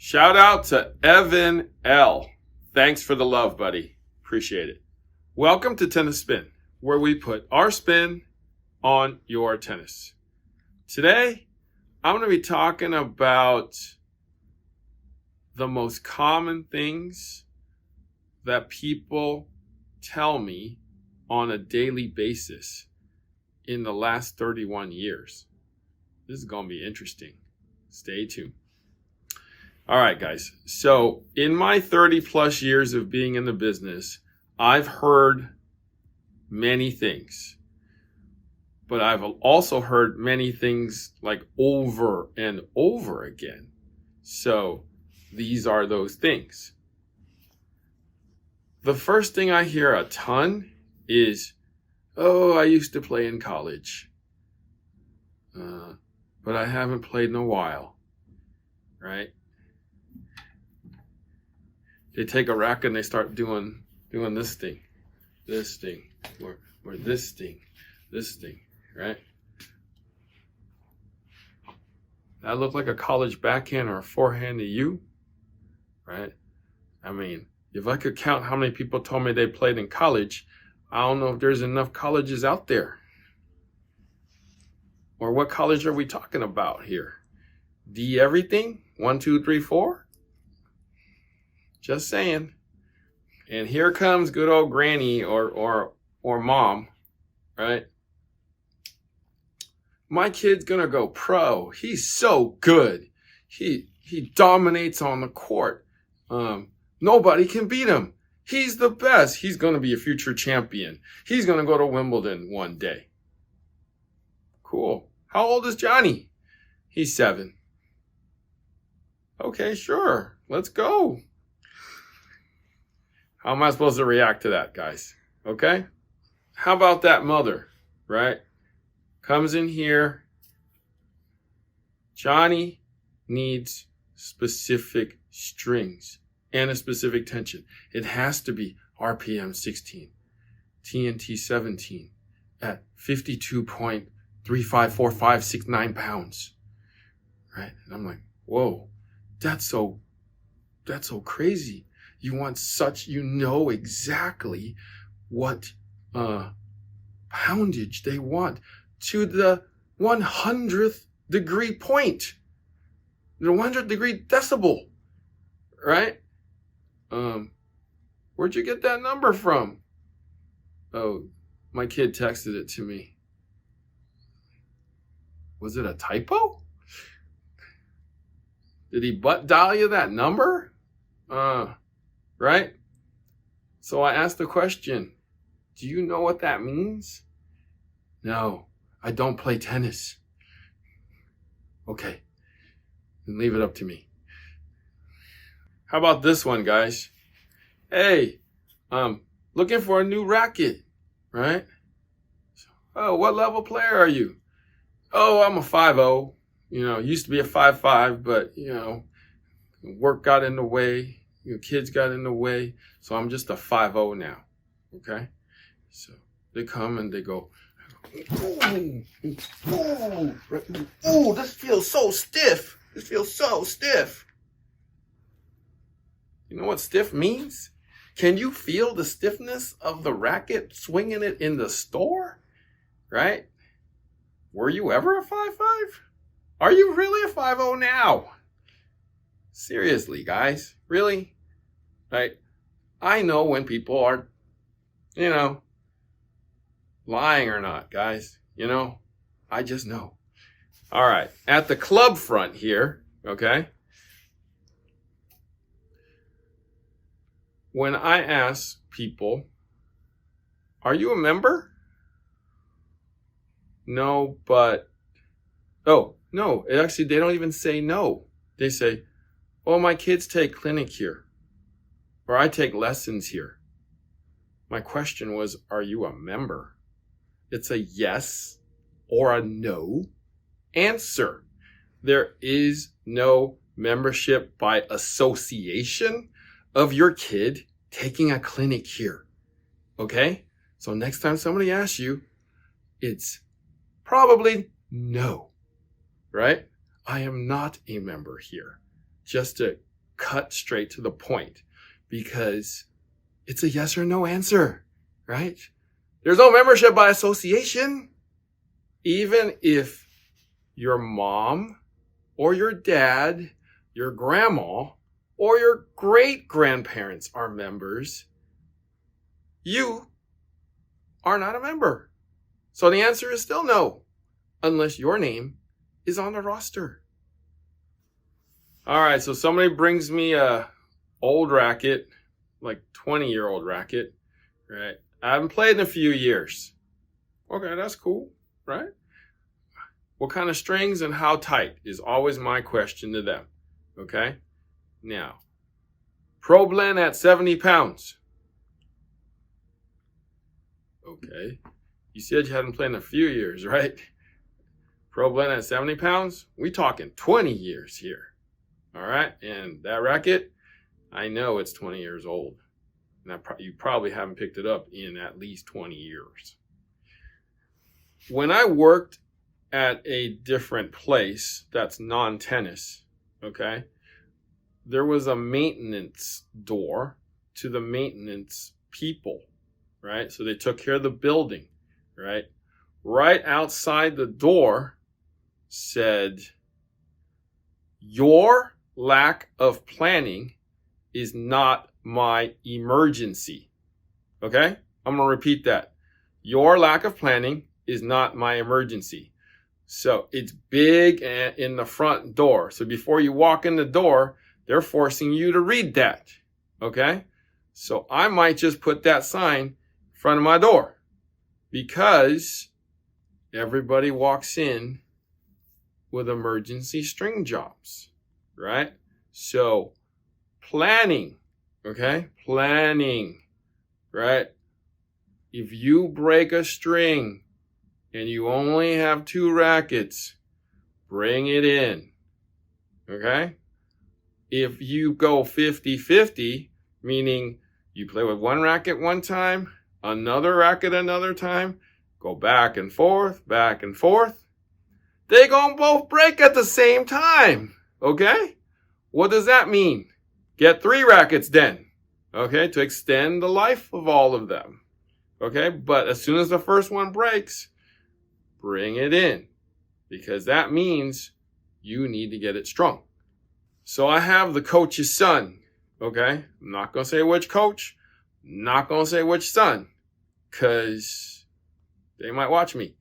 Shout out to Evan L. Thanks for the love, buddy. Appreciate it. Welcome to Tennis Spin, where we put our spin on your tennis. Today, I'm going to be talking about the most common things that people tell me on a daily basis in the last 31 years. This is going to be interesting. Stay tuned. All right, guys. So in my 30 plus years of being in the business, I've heard many things, but I've also heard many things like over and over again. So these are those things. The first thing I hear a ton is, oh, I used to play in college, but I haven't played in a while, right? They take a racket and they start doing this thing, or this thing, right? That look like a college backhand or a forehand to you, right? I mean, if I could count how many people told me they played in college, I don't know if there's enough colleges out there. Or what college are we talking about here? D everything? 1, 2, 3, 4? Just saying. And here comes good old granny or mom, right? My kid's gonna go pro. He's so good. He dominates on the court. Nobody can beat him. He's the best. He's gonna be a future champion. He's gonna go to Wimbledon one day. Cool. How old is Johnny? He's 7. Okay, sure. Let's go. How am I supposed to react to that, guys? Okay? How about that mother, right? Comes in here. Johnny needs specific strings and a specific tension. It has to be RPM 16, TNT 17 at 52.354569 pounds, right? And I'm like, whoa, that's so crazy. You want you know exactly what poundage they want to the 100th degree point, the 100th degree decibel, right? Where'd you get that number from? Oh, my kid texted it to me. Was it a typo? Did he butt dial you that number? Right? So I asked the question, do you know what that means? No, I don't play tennis. Okay, then leave it up to me. How about this one, guys? Hey, looking for a new racket, right? Oh, what level player are you? Oh, I'm a 5-0. Used to be a 5-5, but, work got in the way. Kids got in the way. So I'm just a 5-0 now. Okay? So they come and they go, ooh, this feels so stiff. This feels so stiff. You know what stiff means? Can you feel the stiffness of the racket swinging it in the store? Right? Were you ever a 5-5? Are you really a 5-0 now? Seriously, guys, really? Right? I know when people are, lying or not, guys. I just know. All right, at the club front here, okay? When I ask people, are you a member? No, but, oh, no, actually, they don't even say no. They say, oh, my kids take clinic here, or I take lessons here. My question was, are you a member? It's a yes or a no answer. There is no membership by association of your kid taking a clinic here. Okay? So next time somebody asks you, it's probably no, right? I am not a member here. Just to cut straight to the point because it's a yes or no answer, right? There's no membership by association. Even if your mom or your dad, your grandma, or your great-grandparents are members, you are not a member. So the answer is still no, unless your name is on the roster. All right, so somebody brings me a old racket, like 20-year-old racket, right? I haven't played in a few years. Okay, that's cool, right? What kind of strings and how tight is always my question to them, okay? Now, Pro Blend at 70 pounds. Okay, you said you hadn't played in a few years, right? Pro Blend at 70 pounds? We talking 20 years here, all right? And that racket, I know it's 20 years old. And you probably haven't picked it up in at least 20 years. When I worked at a different place that's non-tennis, okay, there was a maintenance door to the maintenance people, right? So they took care of the building, right? Right outside the door said, your lack of planning is not my emergency. Okay? I'm going to repeat that. Your lack of planning is not my emergency. So it's big in the front door. So before you walk in the door, they're forcing you to read that. Okay? So I might just put that sign in front of my door because everybody walks in with emergency string jobs, right? So planning, okay? Planning, right? If you break a string and you only have 2 rackets, bring it in, okay? If you go 50-50, meaning you play with 1 racket one time, another racket another time, go back and forth, they gonna both break at the same time, okay? What does that mean? Get 3 rackets then, okay, to extend the life of all of them, okay? But as soon as the first one breaks, bring it in because that means you need to get it strong. So I have the coach's son, okay? I'm not going to say which coach, not going to say which son because they might watch me.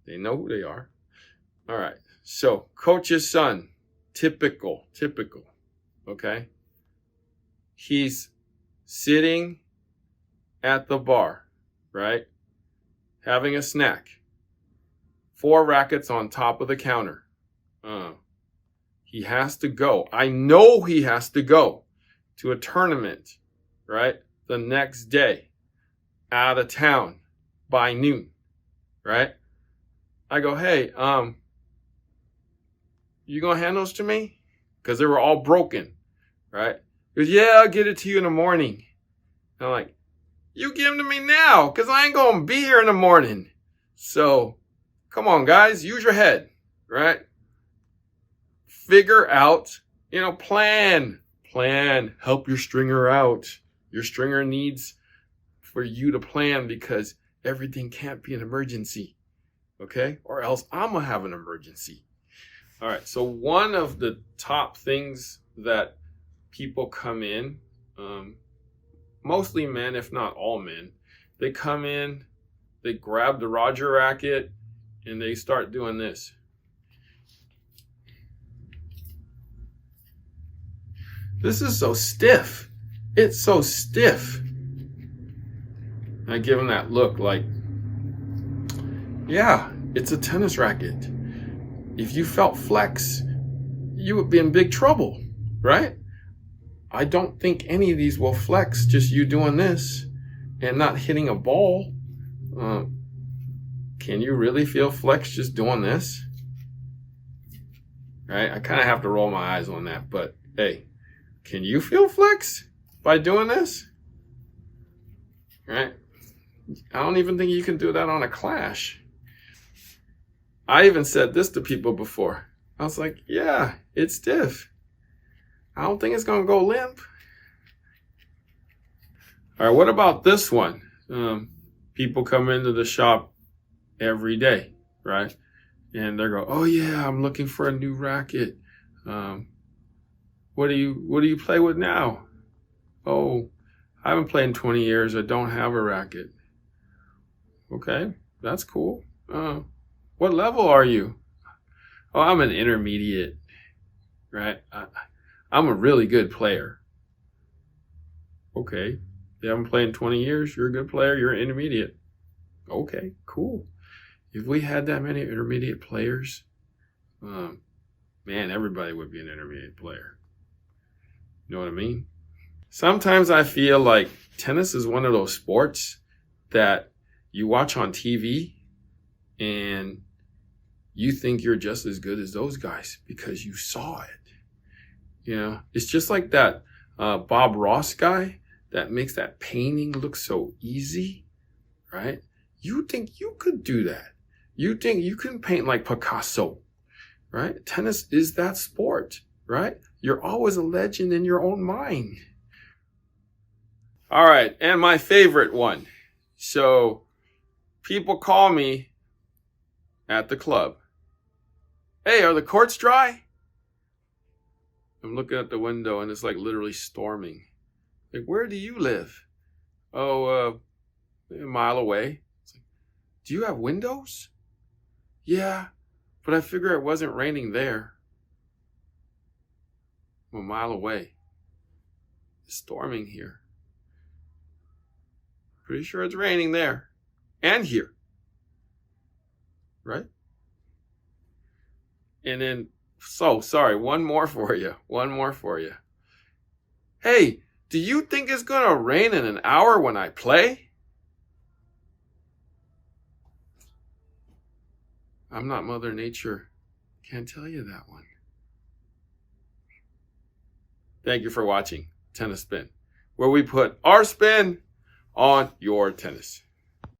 They know who they are. All right, so coach's son, typical, okay? He's sitting at the bar, right? Having a snack. 4 rackets on top of the counter. He has to go. I know he has to go to a tournament, right? The next day, out of town by noon, right? I go, hey, you gonna hand those to me? Because they were all broken, right? He goes, yeah, I'll get it to you in the morning. And I'm like, you give them to me now, because I ain't gonna be here in the morning. So, come on, guys, use your head, right? Figure out, plan, help your stringer out. Your stringer needs for you to plan because everything can't be an emergency, okay? Or else I'm gonna have an emergency. All right, so one of the top things that people come in, mostly men, if not all men, they come in, they grab the Roger racket, and they start doing this. This is so stiff. It's so stiff. I give them that look like, yeah, it's a tennis racket. If you felt flex, you would be in big trouble, right? I don't think any of these will flex, just you doing this and not hitting a ball. Can you really feel flex just doing this? Right? I kind of have to roll my eyes on that, but hey, can you feel flex by doing this? Right? I don't even think you can do that on a clash. I even said this to people before. I was like, yeah, it's stiff. I don't think it's going to go limp. All right, what about this one? People come into the shop every day, right? And they're going, oh yeah, I'm looking for a new racket. What do you play with now? Oh, I haven't played in 20 years. I don't have a racket. Okay, that's cool. What level are you? Oh, I'm an intermediate, right? I'm a really good player. Okay, you haven't played in 20 years. You're a good player. You're an intermediate. Okay, cool. If we had that many intermediate players, man, everybody would be an intermediate player. You know what I mean? Sometimes I feel like tennis is one of those sports that you watch on TV and you think you're just as good as those guys because you saw it. You know, it's just like that Bob Ross guy that makes that painting look so easy, right? You think you could do that. You think you can paint like Picasso, right? Tennis is that sport, right? You're always a legend in your own mind. All right, and my favorite one. So people call me at the club. Hey, are the courts dry? I'm looking at the window and it's like literally storming. Like, where do you live? Oh, a mile away. It's like, do you have windows? Yeah, but I figure it wasn't raining there. I'm a mile away. It's storming here. Pretty sure it's raining there and here. Right? And then, sorry, one more for you. Hey, do you think it's going to rain in an hour when I play? I'm not Mother Nature. Can't tell you that one. Thank you for watching Tennis Spin, where we put our spin on your tennis.